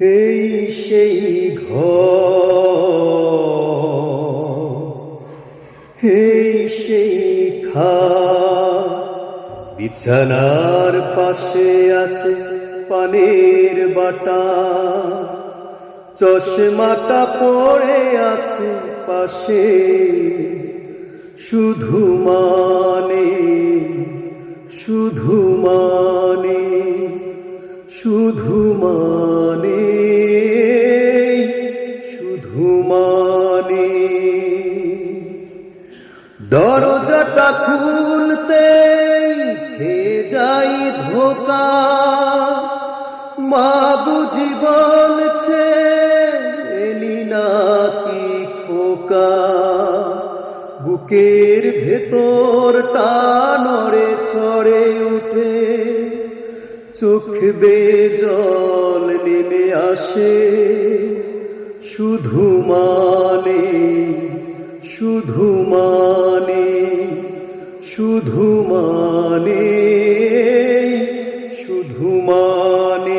এই সেই ঘর, এই সেই বিছানার পাশে আছে পানের বাটা, চশমাটা পড়ে আছে পাশে, শুধু মানে শুধু মানে শুধু মানে শুধু মানে দরজাটা খুলতে যাই ধোকা, মা বুঝি বলছে এলি নাকি খোকা, বুকের ভেতরটা নড়ে চড়ে উঠে, চোখ বেয়ে জল নেমে আসে, শুধু মানে শুধু মানে শুধু মানে শুধু মানে